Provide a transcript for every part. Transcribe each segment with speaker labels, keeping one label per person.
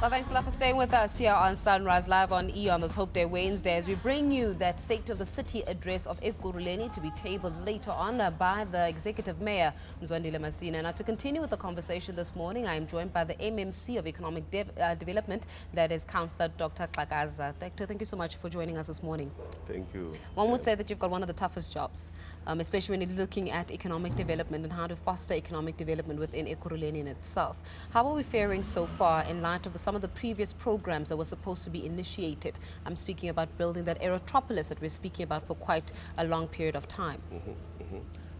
Speaker 1: Well, thanks a lot for staying with us here on Sunrise Live on E on this Hope Day Wednesday as we bring you that State of the City address of Ekurhuleni to be tabled later on by the Executive Mayor, Mzwandile Masina. Now, to continue with the conversation this morning, I am joined by the MMC of Economic Development, that is Cllr Doctor Xhakaza. Doctor, thank you so much for joining us this morning.
Speaker 2: Thank you.
Speaker 1: One would say that you've got one of the toughest jobs, especially when you're looking at economic development and how to foster economic development within Ekurhuleni in itself. How are we faring so far in light of some of the previous programs that were supposed to be initiated? I'm speaking about building that aerotropolis that we're speaking about for quite a long period of time.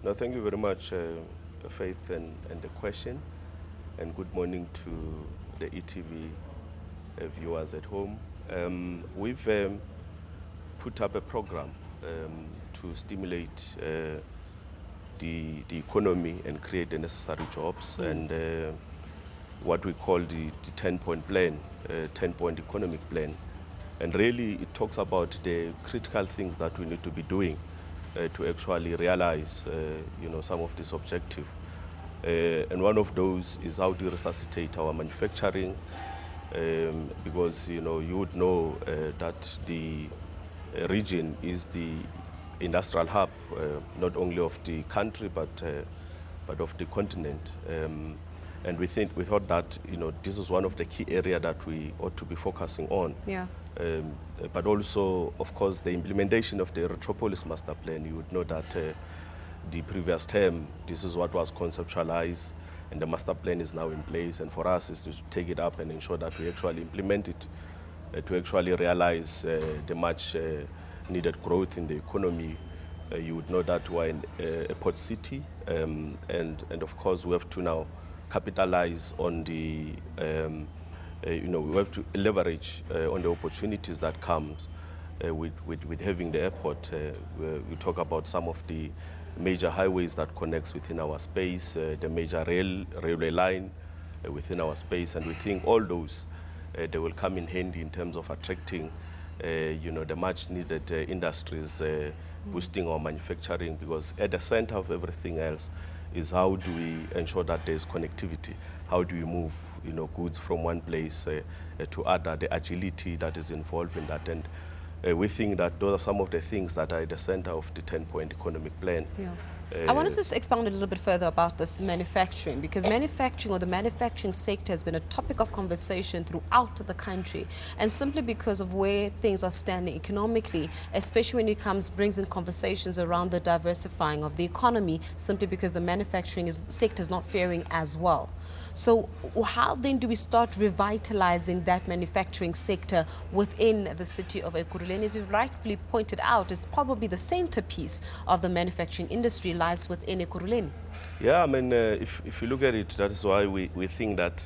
Speaker 2: No, thank you very much, Faith, and the question. And good morning to the ETV viewers at home. We've put up a program to stimulate the economy and create the necessary jobs, and what we call the 10-point plan, 10-point economic plan. And really it talks about the critical things that we need to be doing to actually realize some of these objectives. And one of those is how to resuscitate our manufacturing, because you would know that the region is the industrial hub, not only of the country but of the continent. And we thought that this is one of the key areas that we ought to be focusing on.
Speaker 1: Yeah.
Speaker 2: But also, of course, the implementation of the Aerotropolis Master Plan. You would know that the previous term, this is what was conceptualized, and the master plan is now in place. And for us, is to take it up and ensure that we actually implement it to actually realize the much needed growth in the economy. You would know that we're in a port city, and of course, we have to now capitalize on the, we have to leverage on the opportunities that comes with having the airport. We talk about some of the major highways that connects within our space, the major railway line within our space, and we think all those, they will come in handy in terms of attracting, the much needed industries, boosting our manufacturing, because at the center of everything else is how do we ensure that there is connectivity? How do we move, goods from one place to other? The agility that is involved in that, and we think that those are some of the things that are at the center of the 10-point economic plan.
Speaker 1: Yeah. I want us to expound a little bit further about this manufacturing, because manufacturing, or the manufacturing sector, has been a topic of conversation throughout the country, and simply because of where things are standing economically, especially when it brings in conversations around the diversifying of the economy, simply because the manufacturing sector is not faring as well. So how then do we start revitalizing that manufacturing sector within the city of Ekurhuleni? As you've rightfully pointed out, it's probably the centerpiece of the manufacturing industry lies within Ekurhuleni.
Speaker 2: Yeah, I mean, if you look at it, that is why we think that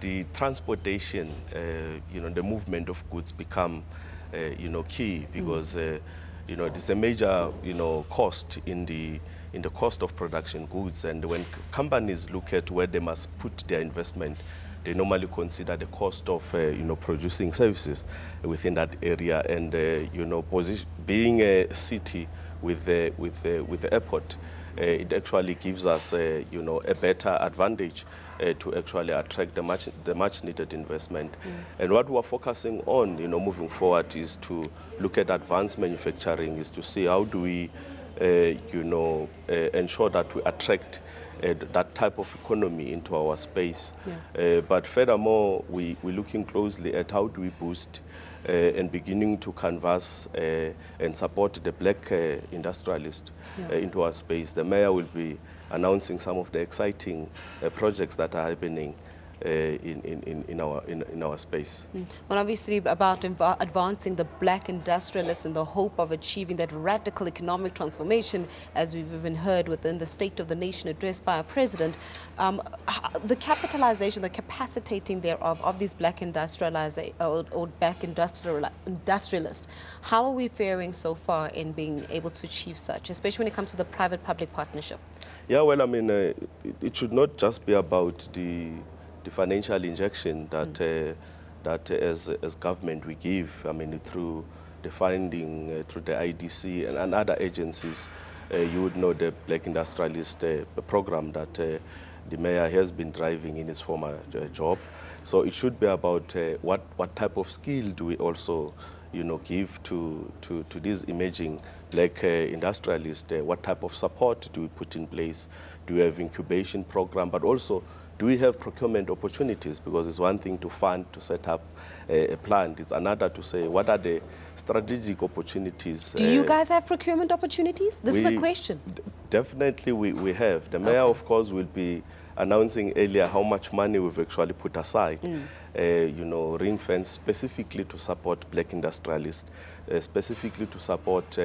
Speaker 2: the transportation, the movement of goods become, key, because, there's a major, cost in the cost of production goods. And when companies look at where they must put their investment, they normally consider the cost of, producing services within that area. And, being a city with the airport, it actually gives us, a better advantage to actually attract the much needed investment. And what we're focusing on, moving forward, is to look at advanced manufacturing, is to see how do we ensure that we attract that type of economy into our space. Yeah. But furthermore, we're looking closely at how do we boost and beginning to canvass and support the black industrialists into our space. The mayor will be announcing some of the exciting projects that are happening in our space.
Speaker 1: Well, obviously about advancing the black industrialists in the hope of achieving that radical economic transformation, as we've even heard within the State of the Nation address by our president, the capitalization, the capacitating thereof of these black industrialists, how are we faring so far in being able to achieve such, especially when it comes to the private-public partnership?
Speaker 2: Yeah, well, I mean, it should not just be about the financial injection that as government we give, I mean, through the funding, through the IDC and other agencies. You would know the Black Industrialist program that the mayor has been driving in his former job. So it should be about what type of skill do we also, give to these emerging black industrialists. What type of support do we put in place? Do we have incubation program? But also, do we have procurement opportunities? Because it's one thing to fund, to set up a plant. It's another to say, what are the strategic opportunities?
Speaker 1: Do you guys have procurement opportunities? This is a question.
Speaker 2: Definitely we have. The mayor, of course, will be announcing earlier how much money we've actually put aside, ring-fence specifically to support black industrialists, specifically to support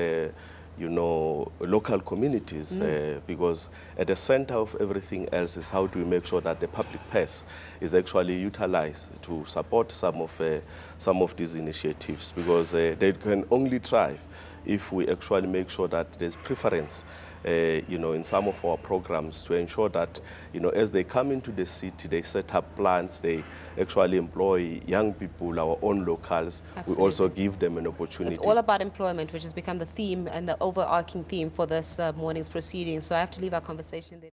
Speaker 2: local communities, because at the center of everything else is how do we make sure that the public purse is actually utilized to support some of these initiatives, because they can only thrive if we actually make sure that there's preference in some of our programs to ensure that, as they come into the city, they set up plants, they actually employ young people, our own locals. Absolutely. We also give them an opportunity.
Speaker 1: It's all about employment, which has become the theme and the overarching theme for this morning's proceedings. So I have to leave our conversation there.